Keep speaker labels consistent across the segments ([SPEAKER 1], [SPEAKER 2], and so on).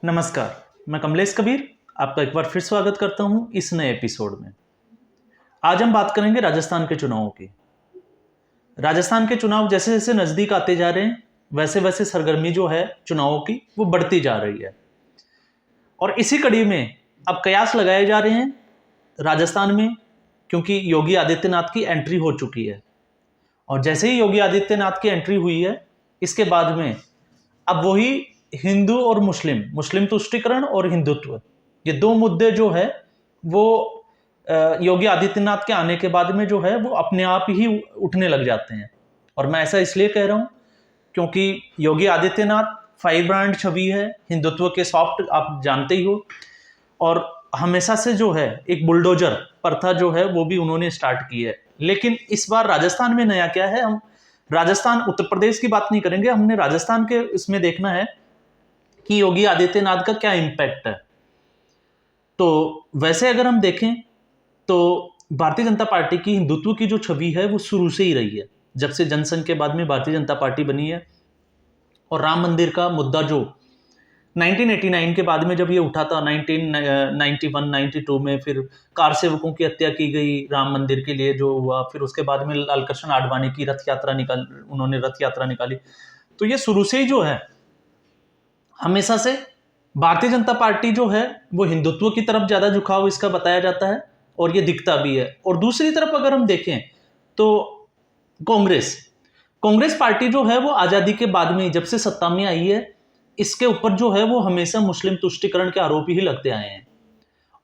[SPEAKER 1] नमस्कार, मैं कमलेश कबीर आपका एक बार फिर स्वागत करता हूं इस नए एपिसोड में। आज हम बात करेंगे राजस्थान के चुनावों की। राजस्थान के चुनाव जैसे जैसे नज़दीक आते जा रहे हैं वैसे वैसे सरगर्मी जो है चुनावों की वो बढ़ती जा रही है। और इसी कड़ी में अब कयास लगाए जा रहे हैं राजस्थान में, क्योंकि योगी आदित्यनाथ की एंट्री हो चुकी है। और जैसे ही योगी आदित्यनाथ की एंट्री हुई है इसके बाद में अब वही हिंदू और मुस्लिम मुस्लिम तुष्टीकरण और हिंदुत्व, ये दो मुद्दे जो है वो योगी आदित्यनाथ के आने के बाद में जो है वो अपने आप ही उठने लग जाते हैं। और मैं ऐसा इसलिए कह रहा हूं क्योंकि योगी आदित्यनाथ फायर ब्रांड छवि है, हिंदुत्व के सॉफ्ट आप जानते ही हो। और हमेशा से जो है एक बुलडोजर प्रथा जो है वो भी उन्होंने स्टार्ट की है। लेकिन इस बार राजस्थान में नया क्या है, हम राजस्थान उत्तर प्रदेश की बात नहीं करेंगे, हमने राजस्थान के इसमें देखना है कि योगी आदित्यनाथ का क्या इम्पैक्ट है। तो वैसे अगर हम देखें तो भारतीय जनता पार्टी की हिंदुत्व की जो छवि है वो शुरू से ही रही है। जब से जनसंघ के बाद में भारतीय जनता पार्टी बनी है और राम मंदिर का मुद्दा जो 1989 के बाद में जब ये उठा था, 1991-92 में फिर कार सेवकों की हत्या की गई राम मंदिर के लिए जो हुआ, फिर उसके बाद में लालकृष्ण आडवाणी की उन्होंने रथ यात्रा निकाली। तो ये शुरू से ही जो है हमेशा से भारतीय जनता पार्टी जो है वो हिंदुत्व की तरफ ज्यादा झुकाव इसका बताया जाता है और ये दिखता भी है। और दूसरी तरफ अगर हम देखें तो कांग्रेस कांग्रेस पार्टी जो है वो आजादी के बाद में जब से सत्ता में आई है इसके ऊपर जो है वो हमेशा मुस्लिम तुष्टीकरण के आरोप ही लगते आए हैं।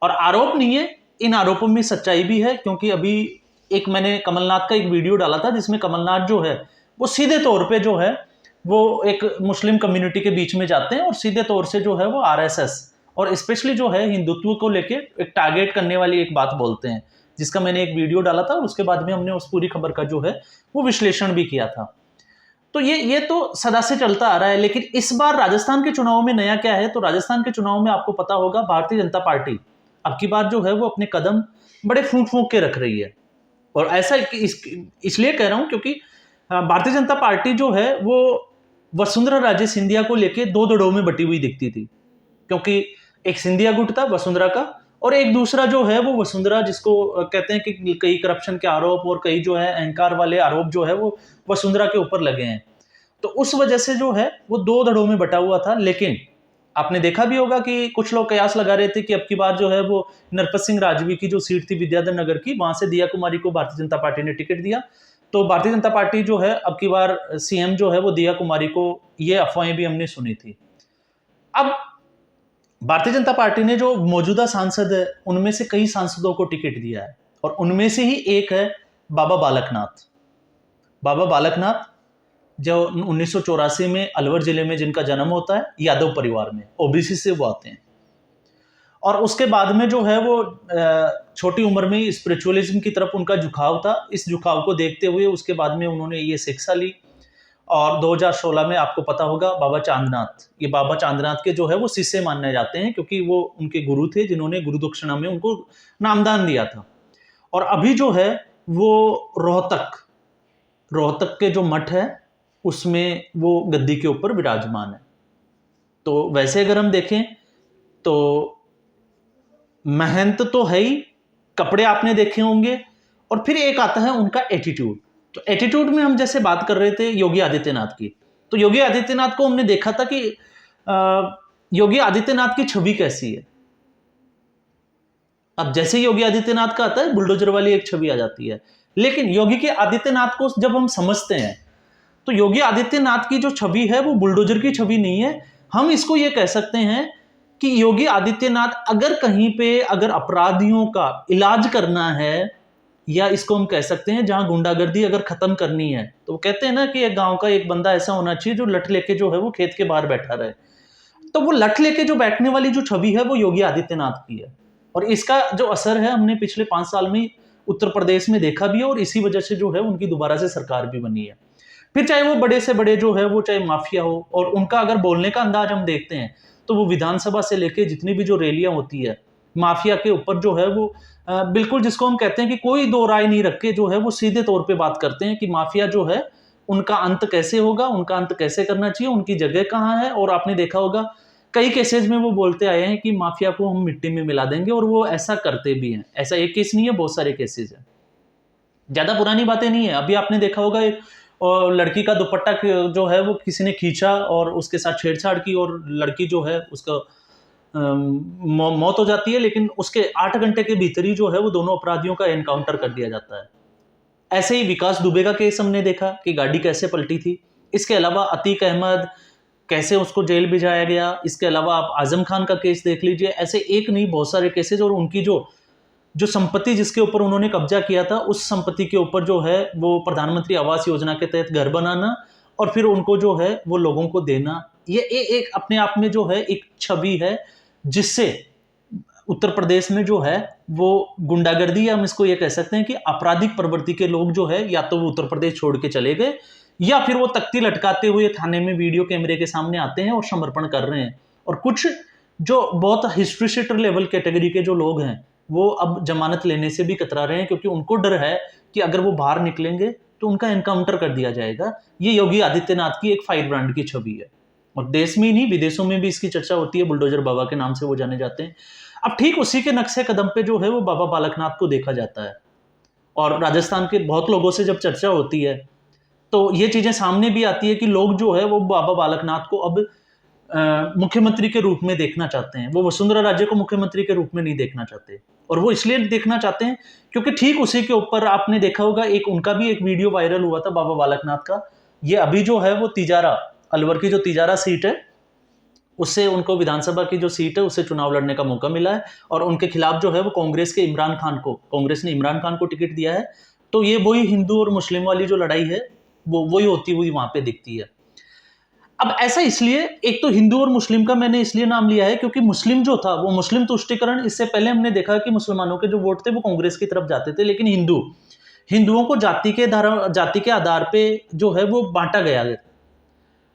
[SPEAKER 1] और आरोप नहीं है, इन आरोपों में सच्चाई भी है, क्योंकि अभी एक मैंने कमलनाथ का एक वीडियो डाला था जिसमें कमलनाथ जो है वो सीधे तौर पे जो है वो एक मुस्लिम कम्युनिटी के बीच में जाते हैं और सीधे तौर से जो है वो आरएसएस और स्पेशली जो है हिंदुत्व को लेके एक टारगेट करने वाली एक बात बोलते हैं, जिसका मैंने एक वीडियो डाला था और उसके बाद में हमने उस पूरी खबर का जो है वो विश्लेषण भी किया था। तो ये तो सदा से चलता आ रहा है। लेकिन इस बार राजस्थान के चुनाव में नया क्या है, तो राजस्थान के चुनाव में आपको पता होगा भारतीय जनता पार्टी अब की बार जो है वो अपने कदम बड़े फूंक फूंक के रख रही है। और ऐसा इसलिए कह रहा हूं क्योंकि भारतीय जनता पार्टी जो है वो वसुंधरा राजे सिंधिया को लेके दो दड़ों में बटी हुई दिखती थी, क्योंकि एक सिंधिया गुट था वसुंधरा का और एक दूसरा जो है वो वसुंधरा जिसको कहते हैं कि कई करप्शन के आरोप और कई जो है अहंकार वाले आरोप जो है वो वसुंधरा के ऊपर लगे हैं। तो उस वजह से जो है वो दो धड़ों में बटा हुआ था। लेकिन आपने देखा भी होगा कि कुछ लोग कयास लगा रहे थे कि अब की बार जो है वो नरपत सिंह राजवी की जो सीट थी विद्याधर नगर की, वहां से दिया कुमारी को भारतीय जनता पार्टी ने टिकट दिया। तो भारतीय जनता पार्टी जो है अब की बार सीएम जो है वो दिया कुमारी को, ये अफवाहें भी हमने सुनी थी। अब भारतीय जनता पार्टी ने जो मौजूदा सांसद है उनमें से कई सांसदों को टिकट दिया है और उनमें से ही एक है बाबा बालकनाथ। बाबा बालकनाथ जो 1984 में अलवर जिले में जिनका जन्म होता है, यादव परिवार में, ओबीसी से वो आते हैं। और उसके बाद में जो है वो छोटी उम्र में स्पिरिचुअलिज्म की तरफ उनका झुकाव था। इस झुकाव को देखते हुए उसके बाद में उन्होंने ये शिक्षा ली और 2016 में आपको पता होगा बाबा चांदनाथ, ये बाबा चांदनाथ के जो है वो शिष्य माने जाते हैं, क्योंकि वो उनके गुरु थे जिन्होंने गुरु दक्षिणा में उनको नामदान दिया था। और अभी जो है वो रोहतक के जो मठ है उसमें वो गद्दी के ऊपर विराजमान है। तो वैसे अगर हम देखें तो मेहनत तो है ही, कपड़े आपने देखे होंगे, और फिर एक आता है उनका एटीट्यूड। तो एटीट्यूड में हम जैसे बात कर रहे थे योगी आदित्यनाथ की, तो योगी आदित्यनाथ को हमने देखा था कि योगी आदित्यनाथ की छवि कैसी है। अब जैसे योगी आदित्यनाथ का आता है बुलडोजर वाली एक छवि आ जाती है। लेकिन योगी के आदित्यनाथ को जब हम समझते हैं तो योगी आदित्यनाथ की जो छवि है वो बुलडोजर की छवि नहीं है। हम इसको ये कह सकते हैं कि योगी आदित्यनाथ अगर कहीं पे अगर अपराधियों का इलाज करना है, या इसको हम कह सकते हैं जहां गुंडागर्दी अगर खत्म करनी है, तो वो कहते हैं ना कि एक गांव का एक बंदा ऐसा होना चाहिए जो लठ लेके जो है वो खेत के बाहर बैठा रहे। तो वो लठ लेके जो बैठने वाली जो छवि है वो योगी आदित्यनाथ की है। और इसका जो असर है हमने पिछले 5 साल में उत्तर प्रदेश में देखा भी है और इसी वजह से जो है उनकी दोबारा से सरकार भी बनी है। फिर चाहे वो बड़े से बड़े जो है वो चाहे माफिया हो, और उनका अगर बोलने का अंदाज हम देखते हैं तो वो विधानसभा से लेके जितनी भी जो रैलियां होती है माफिया के ऊपर जो है वो बिल्कुल जिसको हम कहते हैं कि कोई दो राय नहीं रख के जो है वो सीधे तौर पे बात करते हैं कि माफिया जो है उनका अंत कैसे होगा, उनका अंत कैसे करना चाहिए, उनकी जगह कहाँ है। और आपने देखा होगा कई केसेस में वो बोलते आए हैं कि माफिया को हम मिट्टी में मिला देंगे, और वो ऐसा करते भी हैं। ऐसा एक केस नहीं है, बहुत सारे केसेस हैं। ज्यादा पुरानी बातें नहीं है, अभी आपने देखा होगा एक लड़की का दुपट्टा जो है वो किसी ने खींचा और उसके साथ छेड़छाड़ की, और लड़की जो है उसका मौत हो जाती है, लेकिन उसके 8 घंटे के भीतर ही जो है वो दोनों अपराधियों का एनकाउंटर कर दिया जाता है। ऐसे ही विकास दुबे का केस हमने देखा कि गाड़ी कैसे पलटी थी। इसके अलावा अतीक अहमद कैसे उसको जेल भिजाया गया। इसके अलावा आप आजम खान का केस देख लीजिए। ऐसे एक नहीं, बहुत सारे केसेस, और उनकी जो जो संपत्ति जिसके ऊपर उन्होंने कब्जा किया था, उस संपत्ति के ऊपर जो है वो प्रधानमंत्री आवास योजना के तहत घर बनाना और फिर उनको जो है वो लोगों को देना, ये एक अपने आप में जो है एक छवि है, जिससे उत्तर प्रदेश में जो है वो गुंडागर्दी, या हम इसको ये कह सकते हैं कि आपराधिक प्रवृत्ति के लोग जो है या तो वो उत्तर प्रदेश छोड़ के चले गए, या फिर वो तख्ती लटकाते हुए थाने में वीडियो कैमरे के सामने आते हैं और समर्पण कर रहे हैं। और कुछ जो बहुत हिस्ट्री शीटर लेवल कैटेगरी के जो लोग हैं वो अब जमानत लेने से भी कतरा रहे हैं, क्योंकि उनको डर है कि अगर वो बाहर निकलेंगे तो उनका एनकाउंटर कर दिया जाएगा। ये योगी आदित्यनाथ की एक फायर ब्रांड की छवि है, और देश में ही नहीं विदेशों में भी इसकी चर्चा होती है। बुलडोजर बाबा के नाम से वो जाने जाते हैं। अब ठीक उसी के नक्शे कदम पे जो है वो बाबा बालकनाथ को देखा जाता है, और राजस्थान के बहुत लोगों से जब चर्चा होती है तो ये चीजें सामने भी आती है कि लोग जो है वो बाबा बालकनाथ को अब मुख्यमंत्री के रूप में देखना चाहते हैं। वो वसुंधरा राजे को मुख्यमंत्री के रूप में नहीं देखना चाहते, और वो इसलिए देखना चाहते हैं क्योंकि ठीक उसी के ऊपर आपने देखा होगा एक उनका भी एक वीडियो वायरल हुआ था बाबा बालकनाथ का। ये अभी जो है वो तिजारा, अलवर की जो तिजारा सीट है, उससे उनको विधानसभा की जो सीट है उससे चुनाव लड़ने का मौका मिला है, और उनके खिलाफ जो है वो कांग्रेस के इमरान खान को, कांग्रेस ने इमरान खान को टिकट दिया है। तो ये वही हिंदू और मुस्लिम वाली जो लड़ाई है वो वही होती हुई वहां पे दिखती है। अब ऐसा इसलिए, एक तो हिंदू और मुस्लिम का मैंने इसलिए नाम लिया है क्योंकि मुस्लिम जो था वो मुस्लिम तुष्टिकरण, इससे पहले हमने देखा कि मुसलमानों के जो वोट थे वो कांग्रेस की तरफ जाते थे, लेकिन हिंदुओं को जाति के आधार पे जो है वो बांटा गया है,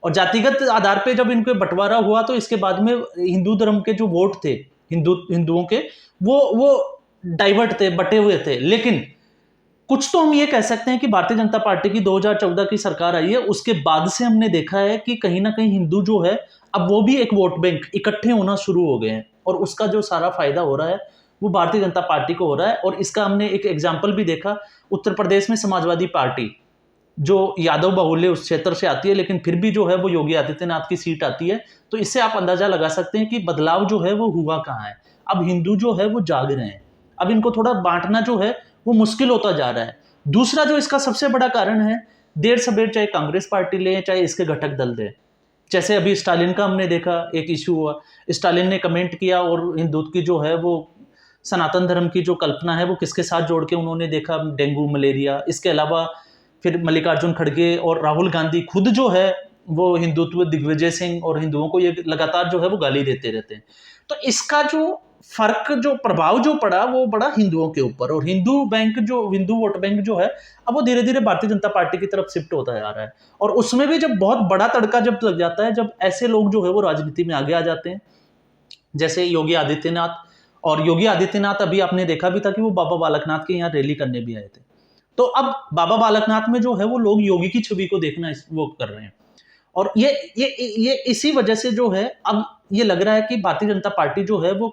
[SPEAKER 1] और जातिगत आधार पे जब इनके बंटवारा हुआ तो इसके बाद में हिंदू धर्म के जो वोट थे हिंदुओं के, वो डाइवर्ट थे, बटे हुए थे। लेकिन कुछ तो हम ये कह सकते हैं कि भारतीय जनता पार्टी की 2014 की सरकार आई है, उसके बाद से हमने देखा है कि कहीं ना कहीं हिंदू जो है अब वो भी एक वोट बैंक इकट्ठे होना शुरू हो गए हैं, और उसका जो सारा फायदा हो रहा है वो भारतीय जनता पार्टी को हो रहा है। और इसका हमने एक एग्जाम्पल भी देखा, उत्तर प्रदेश में समाजवादी पार्टी जो यादव बाहुल्य उस क्षेत्र से आती है, लेकिन फिर भी जो है वो योगी आदित्यनाथ की सीट आती है। तो इससे आप अंदाजा लगा सकते हैं कि बदलाव जो है वो हुआ कहाँ है। अब हिंदू जो है वो जाग रहे हैं, अब इनको थोड़ा बांटना जो है वो मुश्किल होता जा रहा है। दूसरा जो इसका सबसे बड़ा कारण है, देर सबेर चाहे कांग्रेस पार्टी ले चाहे इसके घटक दल दे, जैसे अभी स्टालिन का हमने देखा एक इश्यू हुआ, स्टालिन ने कमेंट किया और हिंदुत्व की जो है वो सनातन धर्म की जो कल्पना है वो किसके साथ जोड़ के उन्होंने देखा, डेंगू मलेरिया। इसके अलावा फिर मल्लिकार्जुन खड़गे और राहुल गांधी खुद जो है वो हिंदुत्व, दिग्विजय सिंह और हिंदुओं को ये लगातार जो है वो गाली देते रहते हैं। तो इसका जो फर्क, जो प्रभाव जो पड़ा वो बड़ा हिंदुओं के ऊपर, और हिंदू वोट बैंक जो है अब वो धीरे धीरे भारतीय जनता पार्टी की तरफ शिफ्ट होता जा रहा है। और उसमें भी जब बहुत बड़ा तड़का जब लग जाता है, जब ऐसे लोग जो है वो राजनीति में आगे आ जाते हैं, जैसे योगी आदित्यनाथ। और योगी आदित्यनाथ अभी आपने देखा भी था कि वो बाबा बालकनाथ के यहाँ रैली करने भी आए थे। तो अब बाबा बालकनाथ में जो है वो लोग योगी की छवि को देखना वो कर रहे हैं, और ये इसी वजह से जो है अब ये लग रहा है कि भारतीय जनता पार्टी जो है वो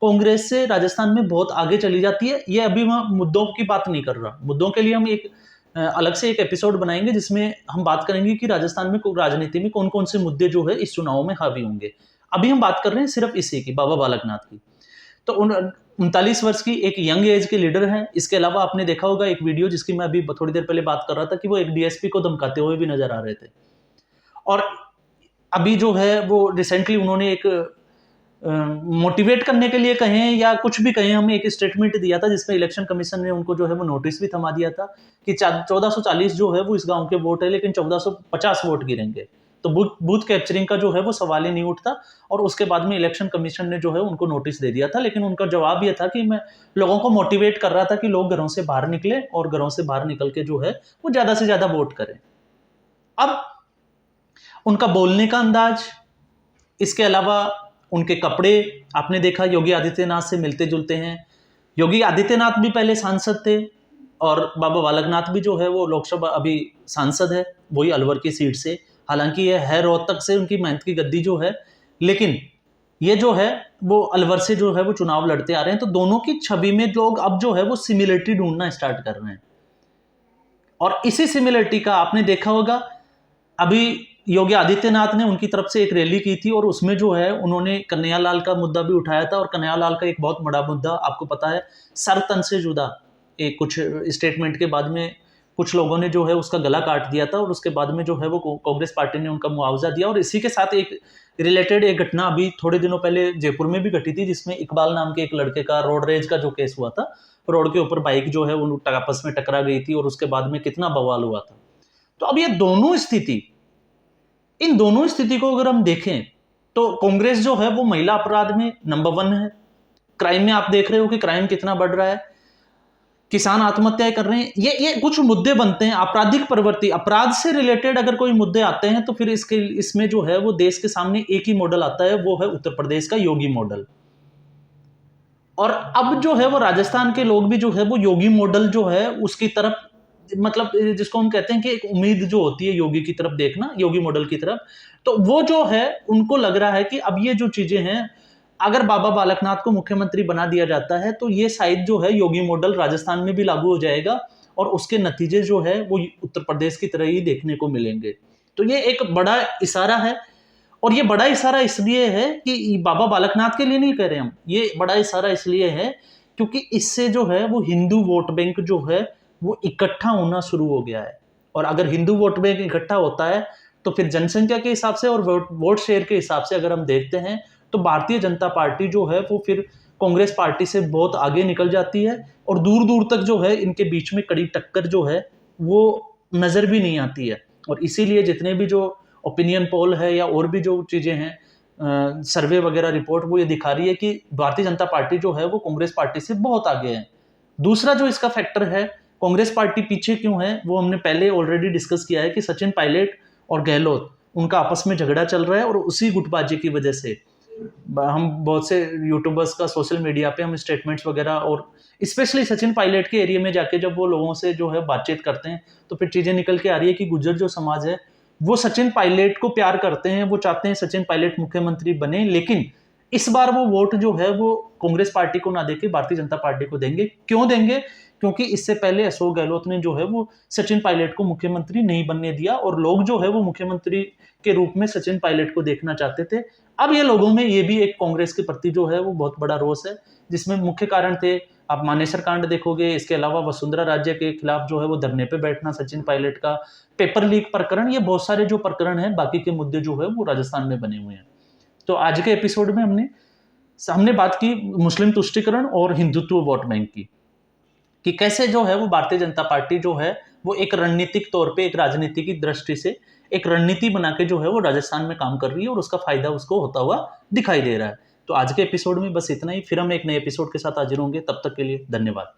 [SPEAKER 1] कांग्रेस से राजस्थान में बहुत आगे चली जाती है। ये अभी मैं मुद्दों की बात नहीं कर रहा, मुद्दों के लिए हम एक अलग से एक एपिसोड बनाएंगे जिसमें हम बात करेंगे कि राजस्थान में राजनीति में कौन कौन से मुद्दे जो है इस चुनाव में हावी होंगे। अभी हम बात कर रहे हैं सिर्फ इसी की, बाबा बालकनाथ की। तो 39 वर्ष की एक यंग एज के लीडर हैं। इसके अलावा आपने देखा होगा एक वीडियो जिसकी मैं अभी थोड़ी देर पहले बात कर रहा था कि वो एक डीएसपी को धमकाते हुए भी नजर आ रहे थे। और अभी जो है वो रिसेंटली उन्होंने एक मोटिवेट करने के लिए कहें या कुछ भी कहें, हमें एक स्टेटमेंट दिया था जिसमें इलेक्शन कमीशन ने उनको जो है वो नोटिस भी थमा दिया था कि 1440 जो है वो इस गांव के वोट है, लेकिन 1450 वोट गिरेंगे। तो बूथ कैप्चरिंग का जो है वो सवाल ही नहीं उठता। और उसके बाद में इलेक्शन कमीशन ने जो है उनको नोटिस दे दिया था, लेकिन उनका जवाब ये था कि मैं लोगों को मोटिवेट कर रहा था कि लोग घरों से बाहर निकले और घरों से बाहर निकल के जो है वो ज्यादा से ज्यादा वोट करें। अब उनका बोलने का अंदाज, इसके अलावा उनके कपड़े आपने देखा योगी आदित्यनाथ से मिलते जुलते हैं। योगी आदित्यनाथ भी पहले सांसद थे और बाबा बालकनाथ भी जो है वो लोकसभा अभी सांसद है, वही अलवर की सीट से। हालांकि ये है रोहतक से, उनकी मेहनत की गद्दी जो है, लेकिन ये जो है वो अलवर से जो है वो चुनाव लड़ते आ रहे हैं। तो दोनों की छवि में लोग अब जो है वो सिमिलरिटी ढूंढना स्टार्ट कर रहे हैं। और इसी सिमिलरिटी का आपने देखा होगा, अभी योगी आदित्यनाथ ने उनकी तरफ से एक रैली की थी और उसमें जो है उन्होंने कन्हैयालाल का मुद्दा भी उठाया था। और कन्हैयालाल का एक बहुत बड़ा मुद्दा आपको पता है, सर तन से जुदा एक कुछ स्टेटमेंट के बाद में कुछ लोगों ने जो है उसका गला काट दिया था और उसके बाद में जो है वो कांग्रेस पार्टी ने उनका मुआवजा दिया। और इसी के साथ एक रिलेटेड एक घटना अभी थोड़े दिनों पहले जयपुर में भी घटी थी, जिसमें इकबाल नाम के एक लड़के का रोड रेज का जो केस हुआ था, रोड के ऊपर बाइक जो है वो आपस में टकरा गई थी और उसके बाद में कितना बवाल हुआ था। तो अब ये दोनों स्थिति, इन दोनों स्थिति को अगर हम देखें तो कांग्रेस जो है वो महिला अपराध में नंबर 1 है। क्राइम में आप देख रहे हो कि क्राइम कितना बढ़ रहा है, किसान आत्महत्याएं कर रहे हैं। ये कुछ मुद्दे बनते हैं, आपराधिक प्रवृत्ति, अपराध से रिलेटेड अगर कोई मुद्दे आते हैं तो फिर इसमें जो है वो देश के सामने एक ही मॉडल आता है, वो है उत्तर प्रदेश का योगी मॉडल। और अब जो है वो राजस्थान के लोग भी जो है वो योगी मॉडल जो है उसकी तरफ, मतलब जिसको हम कहते हैं कि एक उम्मीद जो होती है योगी की तरफ देखना, योगी मॉडल की तरफ, तो वो जो है उनको लग रहा है कि अब ये जो चीजें हैं, अगर बाबा बालकनाथ को मुख्यमंत्री बना दिया जाता है तो ये शायद जो है योगी मॉडल राजस्थान में भी लागू हो जाएगा और उसके नतीजे जो है वो उत्तर प्रदेश की तरह ही देखने को मिलेंगे। तो ये एक बड़ा इशारा है। और ये बड़ा इशारा इसलिए है कि बाबा बालकनाथ के लिए नहीं कह रहे हम, ये बड़ा इशारा इसलिए है क्योंकि इससे जो है वो हिंदू वोट बैंक जो है वो इकट्ठा होना शुरू हो गया है। और अगर हिंदू वोट बैंक इकट्ठा होता है तो फिर जनसंख्या के हिसाब से और वोट शेयर के हिसाब से अगर हम देखते हैं तो भारतीय जनता पार्टी जो है वो फिर कांग्रेस पार्टी से बहुत आगे निकल जाती है और दूर दूर तक जो है इनके बीच में कड़ी टक्कर जो है वो नजर भी नहीं आती है। और इसीलिए जितने भी जो ओपिनियन पोल है या और भी जो चीजें हैं, सर्वे वगैरह रिपोर्ट, वो ये दिखा रही है कि भारतीय जनता पार्टी जो है वो कांग्रेस पार्टी से बहुत आगे है। दूसरा जो इसका फैक्टर है, कांग्रेस पार्टी पीछे क्यों है, वो हमने पहले ऑलरेडी डिस्कस किया है कि सचिन पायलट और गहलोत उनका आपस में झगड़ा चल रहा है और उसी गुटबाजी की वजह से हम बहुत से यूट्यूबर्स का सोशल मीडिया पे हम स्टेटमेंट्स वगैरह, और स्पेशली सचिन पायलट के एरिया में जाके जब वो लोगों से जो है बातचीत करते हैं तो फिर चीजें निकल के आ रही है कि गुर्जर जो समाज है वो सचिन पायलट को प्यार करते हैं, वो चाहते हैं सचिन पायलट मुख्यमंत्री बने, लेकिन इस बार वो वोट जो है वो कांग्रेस पार्टी को ना देके भारतीय जनता पार्टी को देंगे। क्यों देंगे? क्योंकि इससे पहले अशोक गहलोत ने जो है वो सचिन पायलट को मुख्यमंत्री नहीं बनने दिया और लोग जो है वो मुख्यमंत्री के रूप में सचिन पायलट को देखना चाहते थे। अब ये लोगों में ये भी एक कांग्रेस के प्रति जो है वो बहुत बड़ा रोष है, जिसमें मुख्य कारण थे, आप मानेसर कांड देखोगे, इसके अलावा वसुंधरा राज्य के खिलाफ जो है वो धरने पे बैठना सचिन पायलट का, पेपर लीक प्रकरण, ये बहुत सारे जो प्रकरण हैं, बाकी के मुद्दे जो है वो राजस्थान में बने हुए हैं। तो आज के एपिसोड में हमने बात की मुस्लिम तुष्टीकरण और हिंदुत्व वोट बैंक की, कि कैसे जो है वो भारतीय जनता पार्टी जो है वो एक रणनीतिक तौर पे, एक राजनीति की दृष्टि से एक रणनीति बना के जो है वो राजस्थान में काम कर रही है और उसका फायदा उसको होता हुआ दिखाई दे रहा है। तो आज के एपिसोड में बस इतना ही, फिर हम एक नए एपिसोड के साथ हाजिर होंगे, तब तक के लिए धन्यवाद।